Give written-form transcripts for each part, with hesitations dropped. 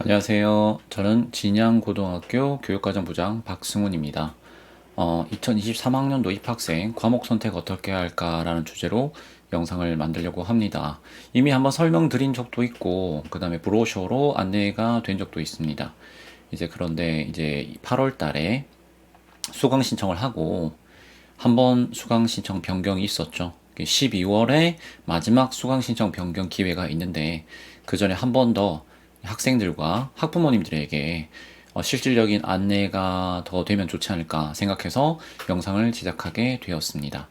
안녕하세요. 저는 진양고등학교 교육과정부장 박승훈입니다. 2023학년도 입학생 과목 선택 어떻게 할까라는 주제로 영상을 만들려고 합니다. 이미 한번 설명드린 적도 있고, 그 다음에 브로셔로 안내가 된 적도 있습니다. 그런데 8월 달에 수강 신청을 하고, 한번 수강 신청 변경이 있었죠. 12월에 마지막 수강 신청 변경 기회가 있는데, 그 전에 한 번 더 학생들과 학부모님들에게 실질적인 안내가 더 되면 좋지 않을까 생각해서 영상을 제작하게 되었습니다.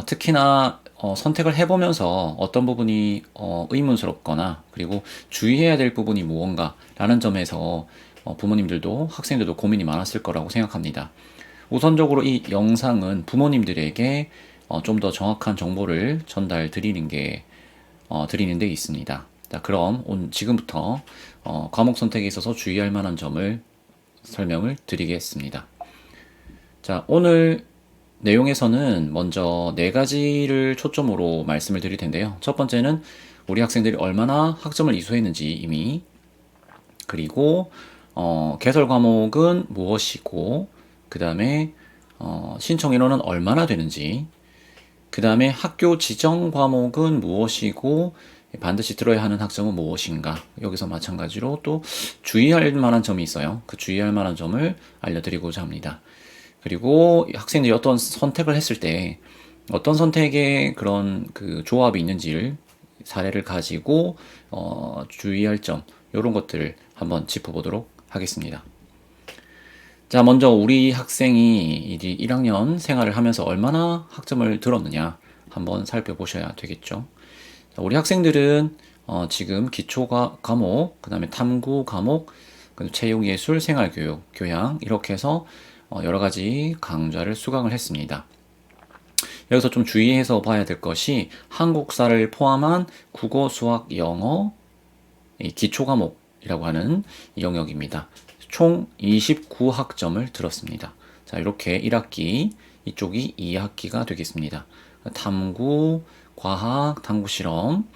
특히나 선택을 해보면서 어떤 부분이 의문스럽거나 그리고 주의해야 될 부분이 무언가라는 점에서 부모님들도 학생들도 고민이 많았을 거라고 생각합니다. 우선적으로 이 영상은 부모님들에게 좀 더 정확한 정보를 전달 드리는 데 있습니다. 자, 그럼 지금부터 과목 선택에 있어서 주의할 만한 점을 설명을 드리겠습니다. 자, 오늘 내용에서는 먼저 네 가지를 초점으로 말씀을 드릴 텐데요. 첫 번째는 우리 학생들이 얼마나 학점을 이수했는지 이미, 그리고 개설 과목은 무엇이고, 그 다음에 신청 인원은 얼마나 되는지, 그 다음에 학교 지정 과목은 무엇이고 반드시 들어야 하는 학점은 무엇인가. 여기서 마찬가지로 또 주의할 만한 점이 있어요. 그 주의할 만한 점을 알려드리고자 합니다. 그리고 학생들이 어떤 선택을 했을 때 어떤 선택에 그런 그 조합이 있는지를 사례를 가지고 주의할 점, 이런 것들을 한번 짚어보도록 하겠습니다. 자, 먼저 우리 학생이 이제 1학년 생활을 하면서 얼마나 학점을 들었느냐 한번 살펴보셔야 되겠죠. 자, 우리 학생들은 지금 과목, 그 다음에 탐구 과목, 체육예술, 생활교육, 교양 이렇게 해서 여러 가지 강좌를 수강을 했습니다. 여기서 좀 주의해서 봐야 될 것이 한국사를 포함한 국어, 수학, 영어, 기초 과목이라고 하는 영역입니다. 총 29학점을 들었습니다. 자, 이렇게 1학기, 이쪽이 2학기가 되겠습니다. 탐구, 과학, 탐구 실험,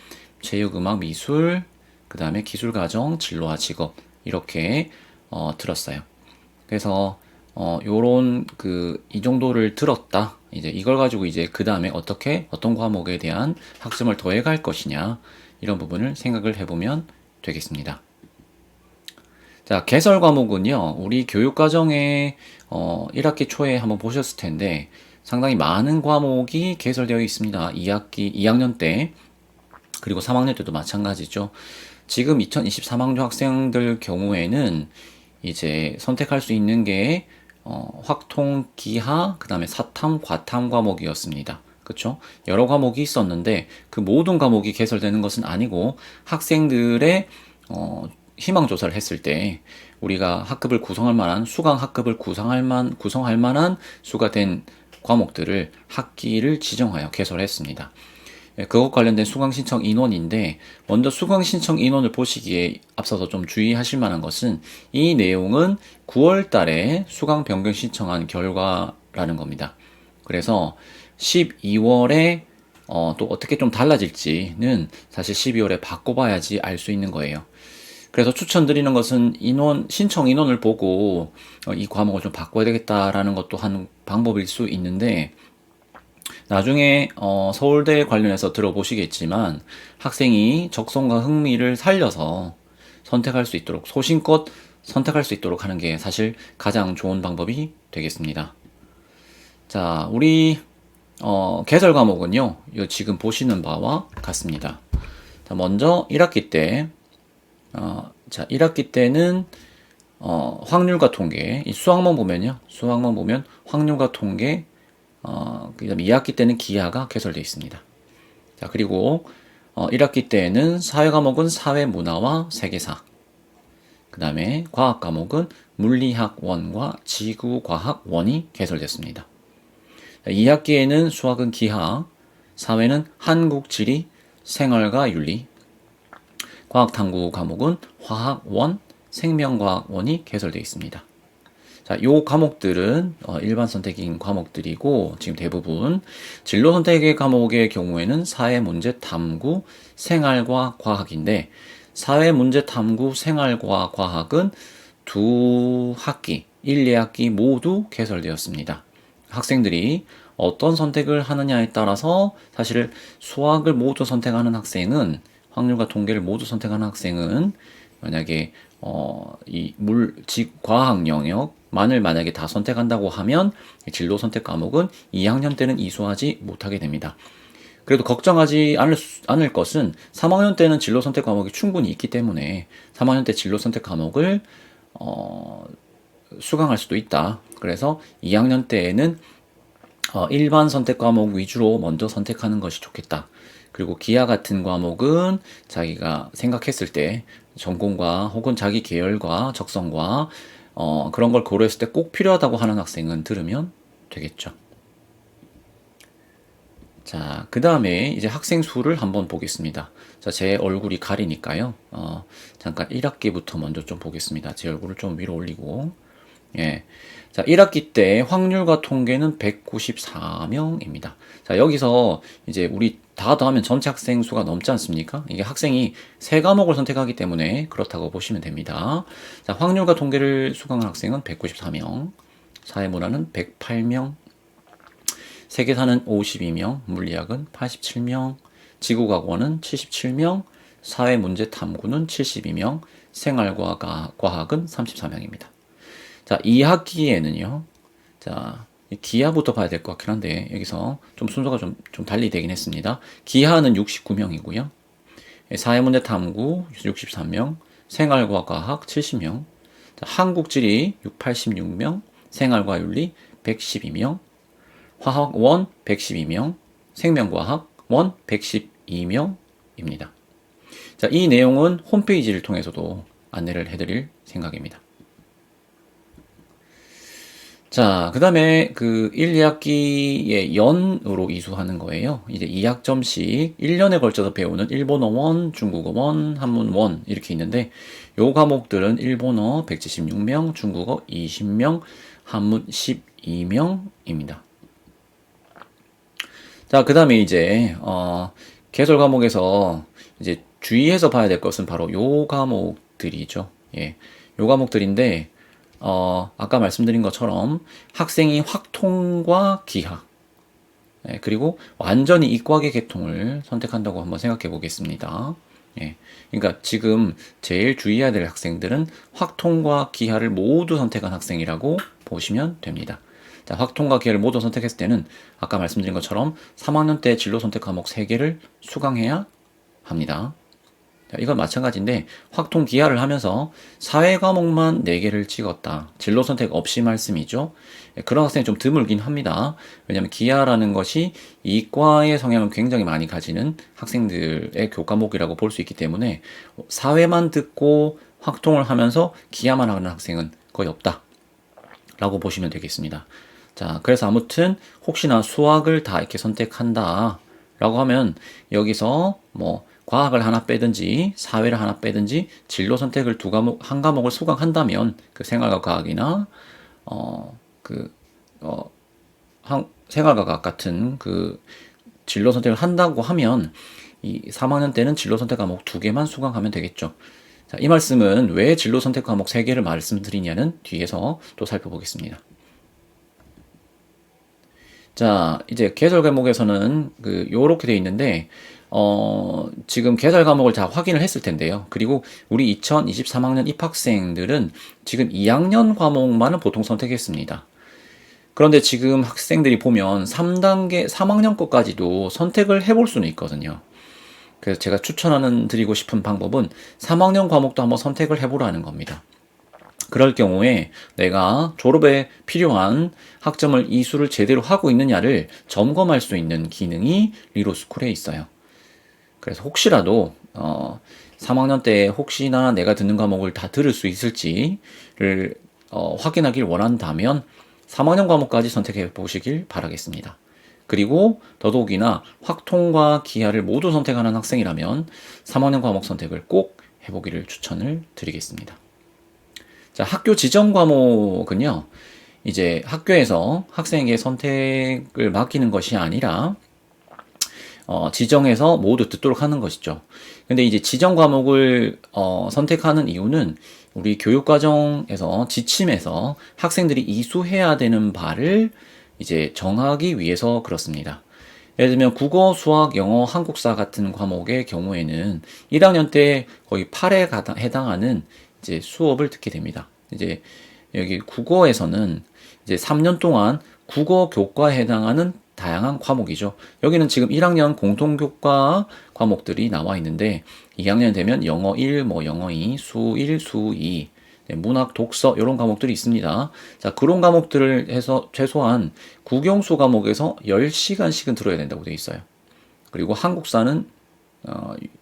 체육, 음악, 미술, 그 다음에 기술 과정, 진로와 직업 이렇게 들었어요. 그래서 요런 이 정도를 들었다. 이제 이걸 가지고 이제 그 다음에 어떤 과목에 대한 학점을 더해갈 것이냐 이런 부분을 생각을 해보면 되겠습니다. 자, 개설 과목은요, 우리 교육과정에 1학기 초에 한번 보셨을 텐데 상당히 많은 과목이 개설되어 있습니다. 2학년 때, 그리고 3학년 때도 마찬가지죠. 지금 2023학년 학생들 경우에는 이제 선택할 수 있는 게 확통, 기하, 그 다음에 사탐, 과탐 과목이었습니다. 그쵸? 여러 과목이 있었는데 그 모든 과목이 개설되는 것은 아니고 학생들의 희망 조사를 했을 때 우리가 학급을 구성할 만한 수강 학급을 구성할 만한 수가 된 과목들을 학기를 지정하여 개설했습니다. 그것 관련된 수강 신청 인원인데 먼저 수강 신청 인원을 보시기에 앞서서 좀 주의하실 만한 것은 이 내용은 9월 달에 수강 변경 신청한 결과라는 겁니다. 그래서 12월에 또 어떻게 좀 달라질지는 사실 12월에 바꿔봐야지 알 수 있는 거예요. 그래서 추천드리는 것은 신청 인원을 보고 이 과목을 좀 바꿔야 되겠다라는 것도 한 방법일 수 있는데 나중에 서울대 관련해서 들어보시겠지만 학생이 적성과 흥미를 살려서 선택할 수 있도록 소신껏 선택할 수 있도록 하는 게 사실 가장 좋은 방법이 되겠습니다. 자, 우리 개설 과목은요 지금 보시는 바와 같습니다. 자, 먼저 1학기 때 1학기 때는 확률과 통계, 이 수학만 보면 확률과 통계, 그 다음에 2학기 때는 기하가 개설되어 있습니다. 자, 그리고 1학기 때는 사회 과목은 사회 문화와 세계사, 그 다음에 과학 과목은 물리학 1과 지구 과학 1이 개설됐습니다. 2학기에는 수학은 기하, 사회는 한국 지리, 생활과 윤리, 과학탐구 과목은 화학 1, 생명과학 1이 개설되어 있습니다. 자, 요 과목들은 일반 선택인 과목들이고 지금 대부분 진로 선택의 과목의 경우에는 사회 문제 탐구, 생활과 과학인데 사회문제탐구 생활과학 과학은 두 학기, 1, 2학기 모두 개설되었습니다. 학생들이 어떤 선택을 하느냐에 따라서 사실 수학을 모두 선택하는 학생은 확률과 통계를 모두 선택하는 학생은 만약에 이 물직 과학 영역만을 만약에 다 선택한다고 하면 진로 선택 과목은 2학년 때는 이수하지 못하게 됩니다. 그래도 걱정하지 않을 것은 3학년 때는 진로 선택 과목이 충분히 있기 때문에 3학년 때 진로 선택 과목을 수강할 수도 있다. 그래서 2학년 때에는 일반 선택 과목 위주로 먼저 선택하는 것이 좋겠다. 그리고 기하 같은 과목은 자기가 생각했을 때 전공과 혹은 자기 계열과 적성과 그런 걸 고려했을 때 꼭 필요하다고 하는 학생은 들으면 되겠죠. 자, 그 다음에 이제 학생 수를 한번 보겠습니다. 자, 제 얼굴이 가리니까요. 잠깐 1학기부터 먼저 좀 보겠습니다. 제 얼굴을 좀 위로 올리고. 예. 자, 1학기 때 확률과 통계는 194명입니다. 자, 여기서 이제 우리 다 더하면 전체 학생 수가 넘지 않습니까? 이게 학생이 세 과목을 선택하기 때문에 그렇다고 보시면 됩니다. 자, 확률과 통계를 수강한 학생은 194명, 사회문화는 108명, 세계사는 52명, 물리학은 87명, 지구과학원은 77명, 사회문제탐구는 72명, 생활과학은 34명입니다. 자, 2학기에는요, 자, 기하부터 봐야 될 것 같긴 한데, 여기서 좀 순서가 좀 달리 되긴 했습니다. 기하는 69명이고요. 사회문제탐구 63명, 생활과학 70명, 자, 한국지리 86명, 생활과윤리 112명, 화학원 112명, 생명과학원 112명입니다. 자, 이 내용은 홈페이지를 통해서도 안내를 해드릴 생각입니다. 자, 그 다음에 그 1, 2학기에 연으로 이수하는 거예요. 이제 2학점씩 1년에 걸쳐서 배우는 일본어 1, 중국어 1, 한문 1 이렇게 있는데 요 과목들은 일본어 176명, 중국어 20명, 한문 12명입니다. 자, 그 다음에 이제 개설 과목에서 이제 주의해서 봐야 될 것은 바로 요 과목들이죠. 예. 요 과목들인데 아까 말씀드린 것처럼 학생이 확통과 기하, 예, 그리고 완전히 이과계 계통을 선택한다고 한번 생각해 보겠습니다. 예, 그러니까 지금 제일 주의해야 될 학생들은 확통과 기하를 모두 선택한 학생이라고 보시면 됩니다. 자, 확통과 기하를 모두 선택했을 때는 아까 말씀드린 것처럼 3학년 때 진로 선택 과목 3개를 수강해야 합니다. 자, 이건 마찬가지인데 확통 기하를 하면서 사회 과목만 4개를 찍었다. 진로 선택 없이 말씀이죠. 그런 학생이 좀 드물긴 합니다. 왜냐하면 기하라는 것이 이과의 성향을 굉장히 많이 가지는 학생들의 교과목이라고 볼 수 있기 때문에 사회만 듣고 확통을 하면서 기하만 하는 학생은 거의 없다 라고 보시면 되겠습니다. 자, 그래서 아무튼 혹시나 수학을 다 이렇게 선택한다 라고 하면 여기서 뭐 과학을 하나 빼든지 사회를 하나 빼든지 진로 선택을 한 과목을 수강한다면 그 생활과 과학이나 생활과 과학 같은 그 진로 선택을 한다고 하면 이 3학년 때는 진로 선택 과목 2개만 수강하면 되겠죠. 자, 이 말씀은 왜 진로 선택 과목 3개를 말씀드리냐는 뒤에서 또 살펴보겠습니다. 자, 이제 개설 과목에서는 요렇게 되어 있는데 지금 개설 과목을 다 확인을 했을 텐데요. 그리고 우리 2023학년 입학생들은 지금 2학년 과목만을 보통 선택했습니다. 그런데 지금 학생들이 보면 3학년 것까지도 선택을 해볼 수는 있거든요. 그래서 제가 드리고 싶은 방법은 3학년 과목도 한번 선택을 해보라는 겁니다. 그럴 경우에 내가 졸업에 필요한 학점을 이수를 제대로 하고 있느냐를 점검할 수 있는 기능이 리로스쿨에 있어요. 그래서 혹시라도 3학년 때 혹시나 내가 듣는 과목을 다 들을 수 있을지를 확인하길 원한다면 3학년 과목까지 선택해 보시길 바라겠습니다. 그리고 더더욱이나 확통과 기하를 모두 선택하는 학생이라면 3학년 과목 선택을 꼭 해보기를 추천을 드리겠습니다. 자, 학교 지정 과목은요, 이제 학교에서 학생에게 선택을 맡기는 것이 아니라 지정해서 모두 듣도록 하는 것이죠. 근데 이제 지정 과목을 선택하는 이유는 우리 교육과정에서 지침에서 학생들이 이수해야 되는 바를 이제 정하기 위해서 그렇습니다. 예를 들면 국어, 수학, 영어, 한국사 같은 과목의 경우에는 1학년 때 거의 8에 해당하는 이제 수업을 듣게 됩니다. 이제 여기 국어에서는 이제 3년 동안 국어 교과에 해당하는 다양한 과목이죠. 여기는 지금 1학년 공통교과 과목들이 나와 있는데 2학년 되면 영어 1, 뭐 영어 2, 수 1, 수 2, 문학, 독서 이런 과목들이 있습니다. 자, 그런 과목들을 해서 최소한 국영수 과목에서 10시간씩은 들어야 된다고 되어 있어요. 그리고 한국사는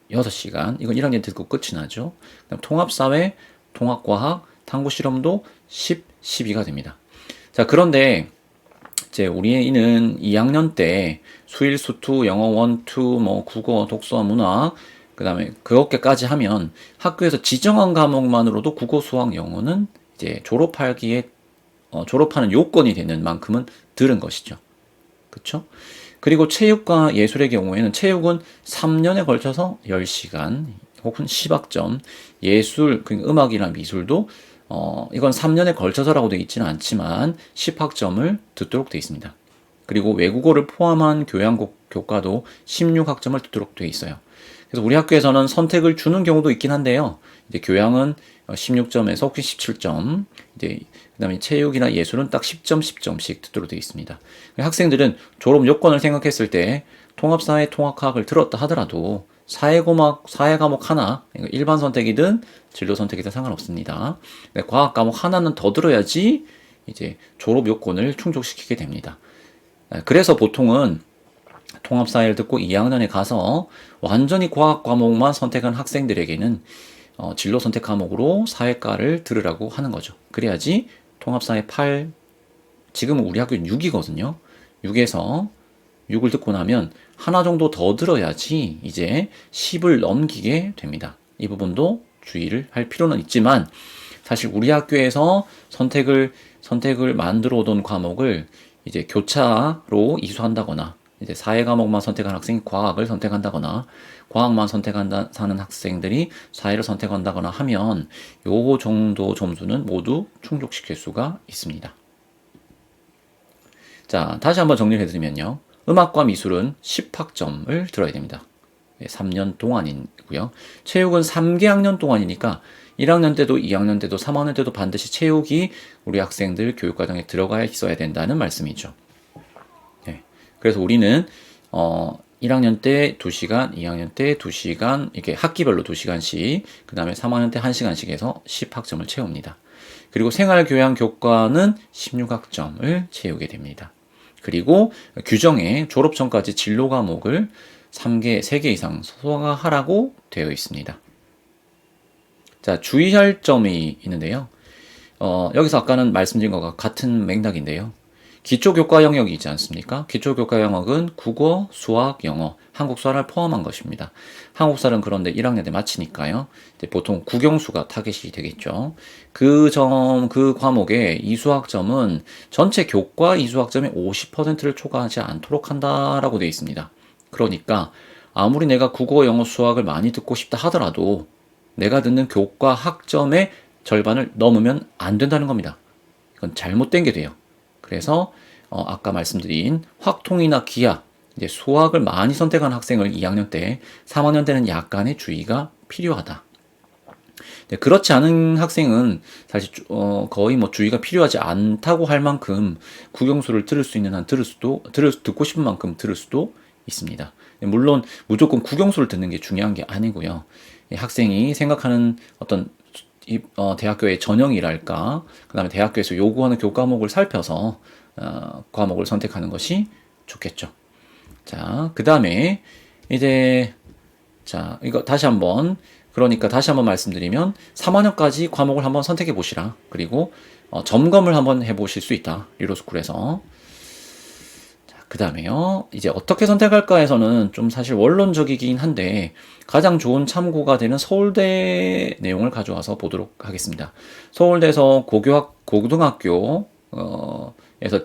6시간. 이건 1학년 듣고 끝이 나죠. 그다음 통합사회, 통합과학, 탐구실험도 10, 12가 됩니다. 자, 그런데 이제 우리는 2학년 때 수일, 수투, 영어 1, 2, 뭐 국어, 독서, 문학 그 다음에 그렇게까지 하면 학교에서 지정한 과목만으로도 국어, 수학, 영어는 이제 졸업하기에 졸업하는 요건이 되는 만큼은 들은 것이죠. 그쵸? 그리고 체육과 예술의 경우에는 체육은 3년에 걸쳐서 10시간 혹은 10학점, 예술, 그러니까 음악이나 미술도 이건 3년에 걸쳐서라고 되어 있지는 않지만 10학점을 듣도록 되어 있습니다. 그리고 외국어를 포함한 교과도 16학점을 듣도록 되어 있어요. 그래서 우리 학교에서는 선택을 주는 경우도 있긴 한데요. 이제 교양은 16점에서 혹시 17점, 이제 그다음에 체육이나 예술은 딱 10점, 10점씩 듣도록 되어 있습니다. 학생들은 졸업 요건을 생각했을 때 통합사회, 통합학을 들었다 하더라도 사회 과목 하나, 일반 선택이든 진로 선택이든 상관없습니다. 과학 과목 하나는 더 들어야지 이제 졸업 요건을 충족시키게 됩니다. 그래서 보통은 통합사회를 듣고 2학년에 가서 완전히 과학 과목만 선택한 학생들에게는 진로 선택 과목으로 사회과를 들으라고 하는 거죠. 그래야지 통합사회 8, 지금은 우리 학교는 6이거든요. 6에서 6을 듣고 나면 하나 정도 더 들어야지 이제 10을 넘기게 됩니다. 이 부분도 주의를 할 필요는 있지만 사실 우리 학교에서 선택을 만들어 오던 과목을 이제 교차로 이수한다거나 이제 사회 과목만 선택한 학생이 과학을 선택한다거나 과학만 선택하는 학생들이 사회를 선택한다거나 하면 요 정도 점수는 모두 충족시킬 수가 있습니다. 자, 다시 한번 정리를 해드리면요. 음악과 미술은 10학점을 들어야 됩니다. 3년 동안이고요. 체육은 3개 학년 동안이니까 1학년 때도 2학년 때도 3학년 때도 반드시 체육이 우리 학생들 교육과정에 들어가 있어야 된다는 말씀이죠. 네. 그래서 우리는 1학년 때 2시간, 2학년 때 2시간, 이렇게 학기별로 2시간씩, 그 다음에 3학년 때 1시간씩 해서 10학점을 채웁니다. 그리고 생활교양 교과는 16학점을 채우게 됩니다. 그리고 규정에 졸업 전까지 진로 과목을 3개 이상 소화하라고 되어 있습니다. 자, 주의할 점이 있는데요. 여기서 아까는 말씀드린 것과 같은 맥락인데요. 기초교과 영역이 있지 않습니까? 기초교과 영역은 국어, 수학, 영어, 한국사를 포함한 것입니다. 한국사는 그런데 1학년 때 마치니까요. 이제 보통 국영수가 타겟이 되겠죠. 그 과목의 이수학점은 전체 교과 이수학점의 50%를 초과하지 않도록 한다라고 되어 있습니다. 그러니까 아무리 내가 국어, 영어, 수학을 많이 듣고 싶다 하더라도 내가 듣는 교과 학점의 절반을 넘으면 안 된다는 겁니다. 이건 잘못된 게 돼요. 그래서 아까 말씀드린 확통이나 기하, 이제 수학을 많이 선택한 학생을 2학년 때, 3학년 때는 약간의 주의가 필요하다. 네, 그렇지 않은 학생은 사실 거의 뭐 주의가 필요하지 않다고 할 만큼 국영수를 들을 수 있는 한 듣고 싶은 만큼 들을 수도 있습니다. 물론 무조건 국영수를 듣는 게 중요한 게 아니고요. 학생이 생각하는 어떤 대학교의 전형이랄까, 그 다음에 대학교에서 요구하는 교과목을 살펴서 과목을 선택하는 것이 좋겠죠. 자, 그 다음에 이제 이거 다시 한번 말씀드리면 3학년까지 과목을 한번 선택해 보시라. 그리고 점검을 한번 해보실 수 있다. 리로스쿨에서. 그 다음에요. 이제 어떻게 선택할까에서는 좀 사실 원론적이긴 한데 가장 좋은 참고가 되는 서울대 내용을 가져와서 보도록 하겠습니다. 서울대에서 고등학교 에서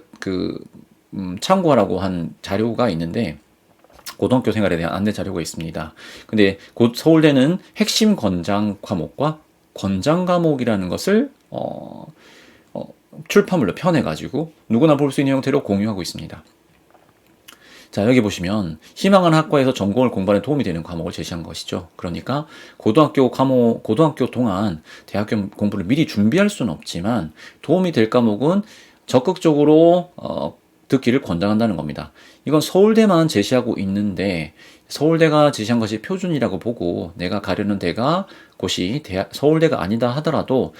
참고하라고 한 자료가 있는데 고등학교 생활에 대한 안내 자료가 있습니다. 근데 곧 서울대는 핵심 권장 과목과 권장 과목이라는 것을 출판물로 펴내가지고 누구나 볼 수 있는 형태로 공유하고 있습니다. 자, 여기 보시면 희망하는 학과에서 전공을 공부하는 도움이 되는 과목을 제시한 것이죠. 그러니까 고등학교 동안 대학교 공부를 미리 준비할 수는 없지만 도움이 될 과목은 적극적으로 듣기를 권장한다는 겁니다. 이건 서울대만 제시하고 있는데 서울대가 제시한 것이 표준이라고 보고 내가 가려는 데가 곳이 서울대가 아니다 하더라도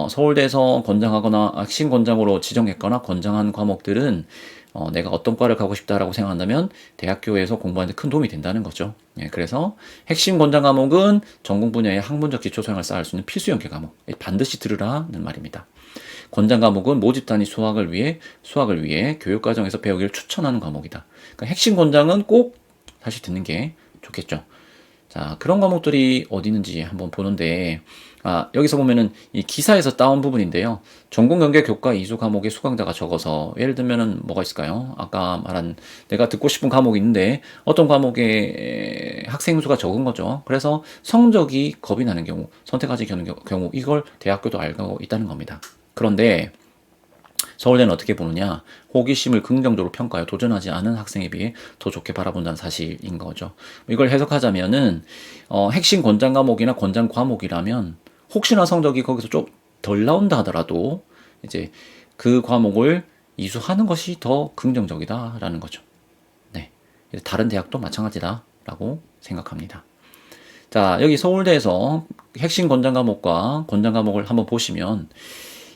서울대에서 권장하거나 핵심 권장으로 지정했거나 권장한 과목들은 내가 어떤 과를 가고 싶다라고 생각한다면 대학교에서 공부하는 데 큰 도움이 된다는 거죠. 예, 그래서 핵심 권장 과목은 전공 분야의 학문적 기초 소양을 쌓을 수 있는 필수 연계 과목. 반드시 들으라는 말입니다. 권장 과목은 모집 단위 수학을 위해 교육 과정에서 배우기를 추천하는 과목이다. 그러니까 핵심 권장은 꼭 다시 듣는 게 좋겠죠. 자, 그런 과목들이 어디 있는지 한번 보는데, 여기서 보면은 이 기사에서 따온 부분인데요. 전공 연계 교과 이수 과목의 수강자가 적어서, 예를 들면은 뭐가 있을까요? 아까 말한 내가 듣고 싶은 과목이 있는데, 어떤 과목의 학생 수가 적은 거죠. 그래서 성적이 겁이 나는 경우, 선택하지 않는 경우, 이걸 대학교도 알고 있다는 겁니다. 그런데, 서울대는 어떻게 보느냐? 호기심을 긍정적으로 평가하여 도전하지 않은 학생에 비해 더 좋게 바라본다는 사실인 거죠. 이걸 해석하자면은 핵심 권장 과목이나 권장 과목이라면 혹시나 성적이 거기서 좀 덜 나온다 하더라도 이제 그 과목을 이수하는 것이 더 긍정적이다라는 거죠. 네, 다른 대학도 마찬가지다라고 생각합니다. 자, 여기 서울대에서 핵심 권장 과목과 권장 과목을 한번 보시면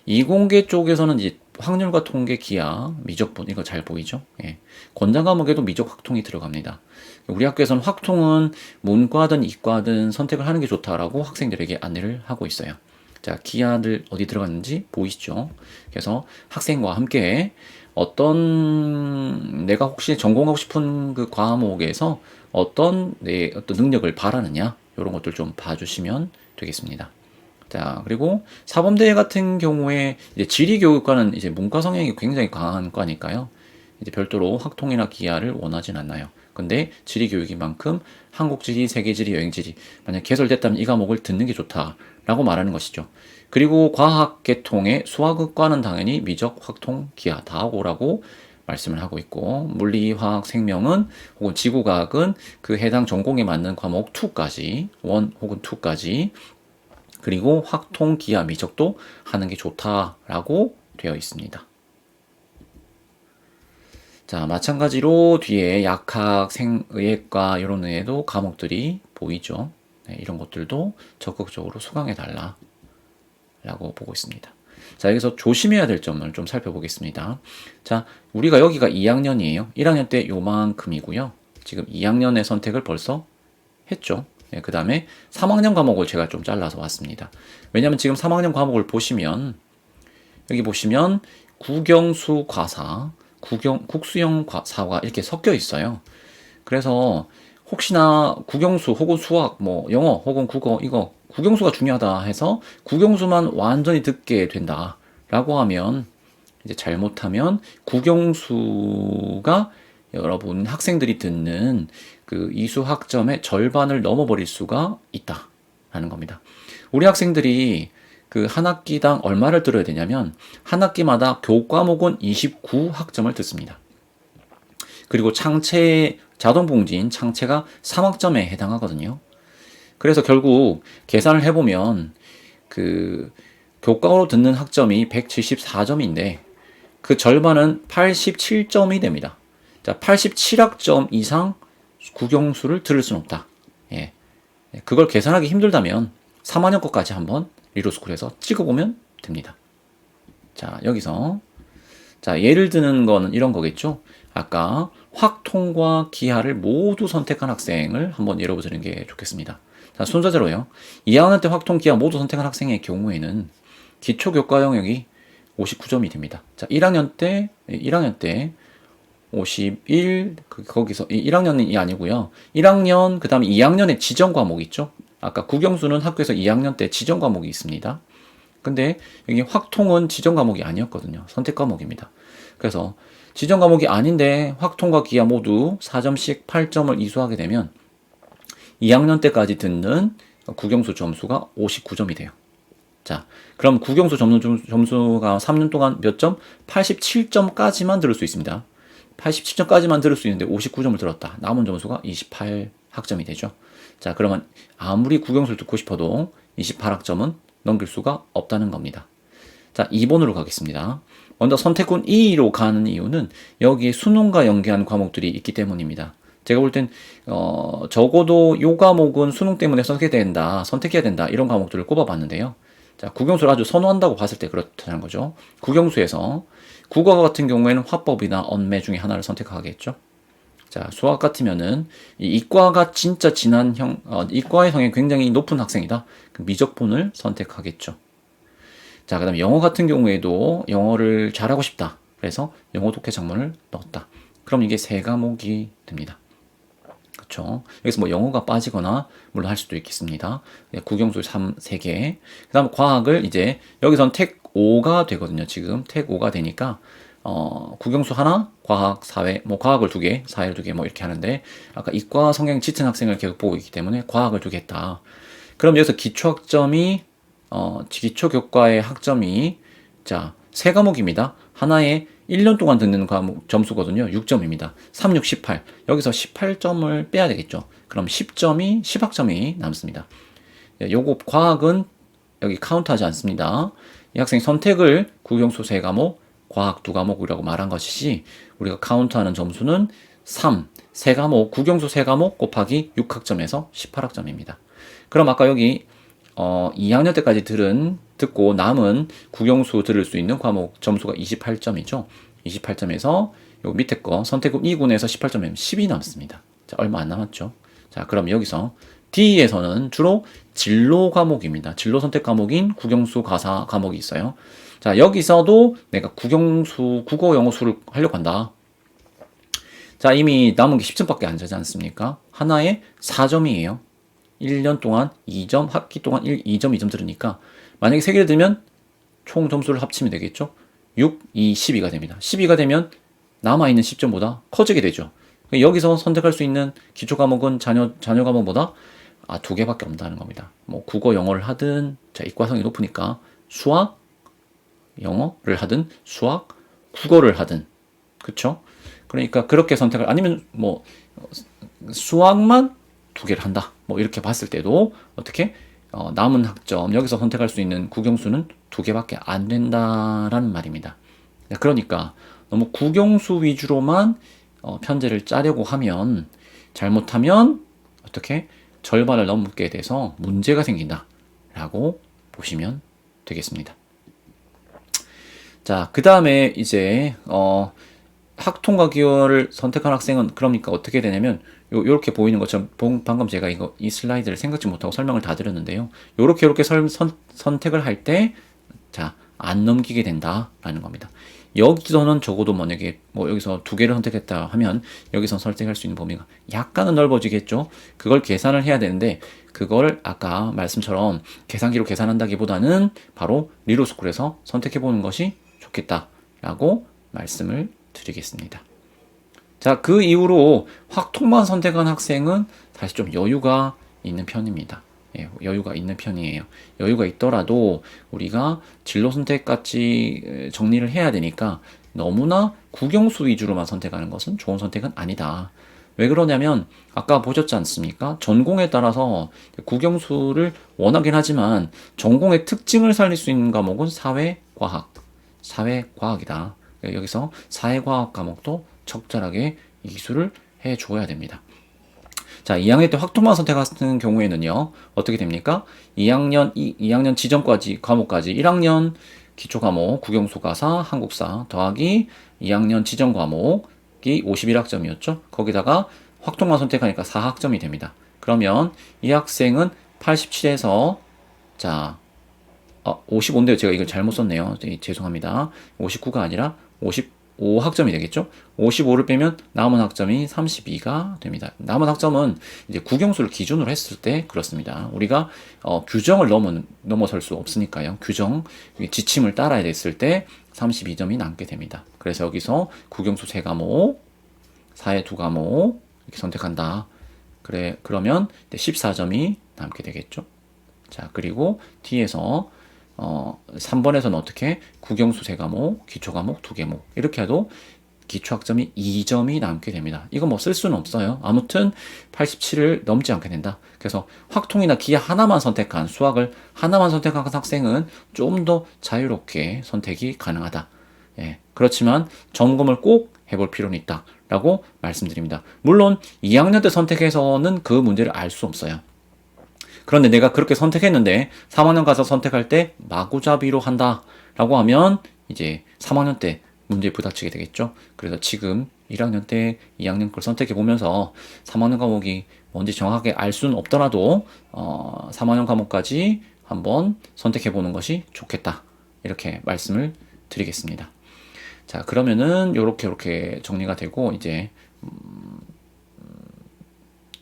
이공계 쪽에서는 이제 확률과 통계, 기하, 미적분 이거 잘 보이죠? 예. 권장 과목에도 미적 확통이 들어갑니다. 우리 학교에서는 확통은 문과든 이과든 선택을 하는 게 좋다라고 학생들에게 안내를 하고 있어요. 자, 기하들 어디 들어갔는지 보이시죠? 그래서 학생과 함께 내가 혹시 전공하고 싶은 그 과목에서 어떤 능력을 바라느냐 이런 것들 좀 봐주시면 되겠습니다. 자, 그리고 사범대 같은 경우에 이제 지리교육과는 이제 문과 성향이 굉장히 강한 과니까요. 이제 별도로 확통이나 기하를 원하진 않나요. 근데 지리교육인 만큼 한국지리, 세계지리, 여행지리 만약 개설됐다면 이 과목을 듣는 게 좋다라고 말하는 것이죠. 그리고 과학계통의 수학과는 당연히 미적, 확통, 기하 다 하고 오라고 말씀을 하고 있고 물리, 화학, 생명은 혹은 지구과학은 그 해당 전공에 맞는 과목 2까지 1 혹은 2까지 그리고 확통, 기하, 미적도 하는 게 좋다라고 되어 있습니다. 자, 마찬가지로 뒤에 약학, 의학과 이런 의에도 과목들이 보이죠. 네, 이런 것들도 적극적으로 수강해달라 라고 보고 있습니다. 자, 여기서 조심해야 될 점을 좀 살펴보겠습니다. 자, 우리가 여기가 2학년이에요. 1학년 때 요만큼이고요. 지금 2학년의 선택을 벌써 했죠. 네, 그 다음에 3학년 과목을 제가 좀 잘라서 왔습니다. 왜냐면 지금 3학년 과목을 보시면 여기 보시면 국영수 과사, 국수형 과사가 이렇게 섞여 있어요. 그래서 혹시나 국영수 혹은 수학, 뭐 영어 혹은 국어 이거 국영수가 중요하다 해서 국영수만 완전히 듣게 된다라고 하면 이제 잘못하면 국영수가 여러분 학생들이 듣는 그 이수 학점의 절반을 넘어버릴 수가 있다라는 겁니다. 우리 학생들이 그 한 학기당 얼마를 들어야 되냐면 한 학기마다 교과목은 29학점을 듣습니다. 그리고 자동봉진 창체가 3학점에 해당하거든요. 그래서 결국 계산을 해보면 그 교과로 듣는 학점이 174점인데 그 절반은 87점이 됩니다. 자, 87학점 이상 국영수를 들을 수는 없다. 예. 그걸 계산하기 힘들다면 3학년 것까지 한번 리로스쿨에서 찍어보면 됩니다. 자, 여기서 자, 예를 드는 거는 이런 거겠죠. 아까 확통과 기하를 모두 선택한 학생을 한번 예로 드는 게 좋겠습니다. 자, 순서대로요. 2학년 때 확통, 기하 모두 선택한 학생의 경우에는 기초교과 영역이 59점이 됩니다. 자, 1학년 때 51, 거기서 1학년이 아니고요. 1학년, 그 다음에 2학년에 지정 과목이 있죠. 아까 국영수는 학교에서 2학년 때 지정 과목이 있습니다. 근데 여기 확통은 지정 과목이 아니었거든요. 선택 과목입니다. 그래서 지정 과목이 아닌데 확통과 기하 모두 4점씩 8점을 이수하게 되면 2학년 때까지 듣는 국영수 점수가 59점이 돼요. 자, 그럼 국영수 점수가 3년 동안 몇 점? 87점까지만 들을 수 있습니다. 87점까지만 들을 수 있는데 59점을 들었다. 남은 점수가 28학점이 되죠. 자, 그러면 아무리 국영수를 듣고 싶어도 28학점은 넘길 수가 없다는 겁니다. 자, 2번으로 가겠습니다. 먼저 선택군 2로 가는 이유는 여기에 수능과 연계한 과목들이 있기 때문입니다. 제가 볼 땐 적어도 요 과목은 수능 때문에 선택해야 된다 이런 과목들을 꼽아봤는데요. 자, 국영수를 아주 선호한다고 봤을 때 그렇다는 거죠. 국영수에서 국어 같은 경우에는 화법이나 언매 중에 하나를 선택하겠죠. 자, 수학 같으면은 이 이과가 진짜 이과의 성향이 굉장히 높은 학생이다. 그 미적분을 선택하겠죠. 자, 그 다음에 영어 같은 경우에도 영어를 잘하고 싶다. 그래서 영어 독해 작문을 넣었다. 그럼 이게 세 과목이 됩니다. 그렇죠. 여기서 뭐 영어가 빠지거나 물론 할 수도 있겠습니다. 국영수 3개. 그 다음 과학을 이제 여기선 택 5가 되거든요. 지금 택 5가 되니까 국영수 하나, 과학, 사회, 뭐 과학을 2개, 사회를 2개 뭐 이렇게 하는데 아까 이과 성향 짙은 학생을 계속 보고 있기 때문에 과학을 2개 했다. 그럼 여기서 기초학점이 기초교과의 학점이 자, 3과목입니다. 하나에 1년 동안 듣는 과목 점수거든요. 6점입니다. 3, 6, 18. 여기서 18점을 빼야 되겠죠. 그럼 10학점이 남습니다. 요거 과학은 여기 카운트하지 않습니다. 이 학생이 선택을 국영수 3과목, 과학 2과목이라고 말한 것이지 우리가 카운트하는 점수는 3과목, 국영수 3과목 곱하기 6학점에서 18학점입니다. 그럼 아까 여기 2학년 때까지 듣고 남은 국영수 들을 수 있는 과목 점수가 28점이죠. 28점에서 요 밑에 거 선택국 2군에서 18점이면 10이 남습니다. 자, 얼마 안 남았죠. 자, 그럼 여기서 D에서는 주로 진로 과목입니다. 진로 선택 과목인 국영수 가사 과목이 있어요. 자, 여기서도 내가 국영수, 국어, 영어, 수를 하려고 한다. 자, 이미 남은 게 10점밖에 안 되지 않습니까? 하나에 4점이에요. 1년 동안 2점, 학기 동안 2점, 2점 들으니까 만약에 3개를 들면 총 점수를 합치면 되겠죠? 6, 2, 12가 됩니다. 12가 되면 남아있는 10점보다 커지게 되죠. 여기서 선택할 수 있는 기초 과목은 자녀 과목보다 2개밖에 없다는 겁니다. 뭐 국어, 영어를 하든 자, 이과성이 높으니까 수학, 영어를 하든 수학, 국어를 하든 그쵸? 그러니까 그렇게 선택을 아니면 뭐 수학만 2개를 한다. 뭐 이렇게 봤을 때도 어떻게 남은 학점 여기서 선택할 수 있는 국영수는 2개밖에 안 된다라는 말입니다. 그러니까 너무 국영수 위주로만 편제를 짜려고 하면 잘못하면 어떻게 절반을 넘게 돼서 문제가 생긴다라고 보시면 되겠습니다. 자, 그 다음에 이제 학통과 기호를 선택한 학생은 그러니까 어떻게 되냐면 요렇게 보이는 것처럼 방금 제가 이 슬라이드를 생각지 못하고 설명을 다 드렸는데요. 요렇게 선택을 할 때 자, 안 넘기게 된다라는 겁니다. 여기서는 적어도 만약에 뭐 여기서 2개를 선택했다 하면 여기서 선택할 수 있는 범위가 약간은 넓어지겠죠. 그걸 계산을 해야 되는데 그걸 아까 말씀처럼 계산기로 계산한다기보다는 바로 리로스쿨에서 선택해 보는 것이 좋겠다라고 말씀을 드리겠습니다. 자, 그 이후로 확통만 선택한 학생은 사실 좀 여유가 있는 편입니다. 예, 여유가 있는 편이에요. 여유가 있더라도 우리가 진로 선택같이 정리를 해야 되니까 너무나 국영수 위주로만 선택하는 것은 좋은 선택은 아니다. 왜 그러냐면 아까 보셨지 않습니까? 전공에 따라서 국영수를 원하긴 하지만 전공의 특징을 살릴 수 있는 과목은 사회과학이다. 여기서 사회과학 과목도 적절하게 이수를 해줘야 됩니다. 자, 2학년 때 확통만 선택하는 경우에는요, 어떻게 됩니까? 2학년 지정까지, 과목까지 1학년 기초과목, 국영수가사, 한국사 더하기 2학년 지정 과목이 51학점이었죠? 거기다가 확통만 선택하니까 4학점이 됩니다. 그러면 이 학생은 87에서, 자, 55인데요. 제가 이걸 잘못 썼네요. 죄송합니다. 59가 아니라 55학점이 되겠죠? 55를 빼면 남은 학점이 32가 됩니다. 남은 학점은 이제 국영수를 기준으로 했을 때 그렇습니다. 우리가 규정을 넘어설 수 없으니까요. 규정, 지침을 따라야 됐을 때 32점이 남게 됩니다. 그래서 여기서 국영수 3과목, 사회 2과목 이렇게 선택한다. 그러면 14점이 남게 되겠죠. 자, 그리고 뒤에서 3번에서는 어떻게 국영수 3과목, 기초과목 2개목 이렇게 해도 기초학점이 2점이 남게 됩니다. 이거 뭐 쓸 수는 없어요. 아무튼 87을 넘지 않게 된다. 그래서 확통이나 기하 하나만 선택한, 수학을 하나만 선택한 학생은 좀 더 자유롭게 선택이 가능하다. 예, 그렇지만 점검을 꼭 해볼 필요는 있다 라고 말씀드립니다. 물론 2학년 때 선택해서는 그 문제를 알 수 없어요. 그런데 내가 그렇게 선택했는데 3학년 가서 선택할 때 마구잡이로 한다 라고 하면 이제 3학년 때 문제에 부닥치게 되겠죠. 그래서 지금 1학년 때 2학년 걸 선택해 보면서 3학년 과목이 뭔지 정확하게 알 수는 없더라도 3학년 과목까지 한번 선택해 보는 것이 좋겠다. 이렇게 말씀을 드리겠습니다. 자, 그러면은 요렇게 정리가 되고 이제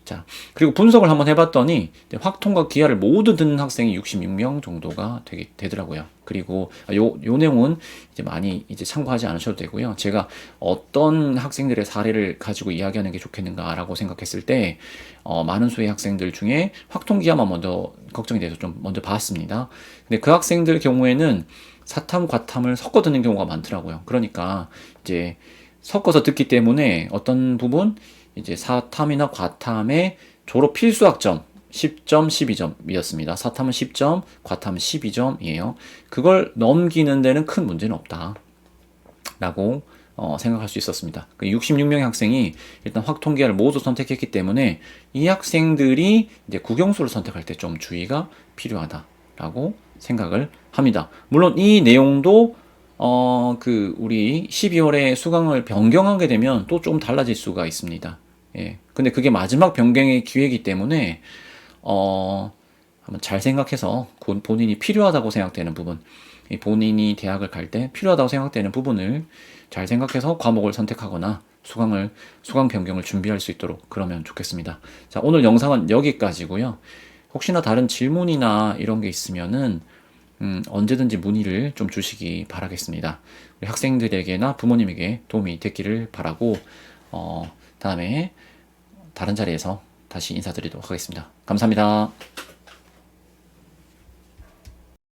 자, 그리고 분석을 한번 해봤더니 확통과 기하를 모두 듣는 학생이 66명 정도가 되더라고요. 그리고 요 내용은 이제 많이 이제 참고하지 않으셔도 되고요. 제가 어떤 학생들의 사례를 가지고 이야기하는 게 좋겠는가라고 생각했을 때 많은 수의 학생들 중에 확통 기하만 먼저 걱정이 돼서 좀 먼저 봤습니다. 근데 그 학생들 경우에는 사탐, 과탐을 섞어 듣는 경우가 많더라고요. 그러니까 이제 섞어서 듣기 때문에 어떤 부분 이제 사탐이나 과탐의 졸업 필수학점 10점, 12점이었습니다. 사탐은 10점, 과탐은 12점이에요. 그걸 넘기는 데는 큰 문제는 없다. 라고 생각할 수 있었습니다. 66명의 학생이 일단 확통기하를 모두 선택했기 때문에 이 학생들이 이제 국영수를 선택할 때 좀 주의가 필요하다라고 생각을 합니다. 물론 이 내용도 우리 12월에 수강을 변경하게 되면 또 좀 달라질 수가 있습니다. 예. 근데 그게 마지막 변경의 기회이기 때문에, 한번 잘 생각해서 본인이 필요하다고 생각되는 부분, 본인이 대학을 갈 때 필요하다고 생각되는 부분을 잘 생각해서 과목을 선택하거나 수강 변경을 준비할 수 있도록 그러면 좋겠습니다. 자, 오늘 영상은 여기까지고요. 혹시나 다른 질문이나 이런 게 있으면은, 언제든지 문의를 좀 주시기 바라겠습니다. 우리 학생들에게나 부모님에게 도움이 됐기를 바라고, 다음에 다른 자리에서 다시 인사드리도록 하겠습니다. 감사합니다.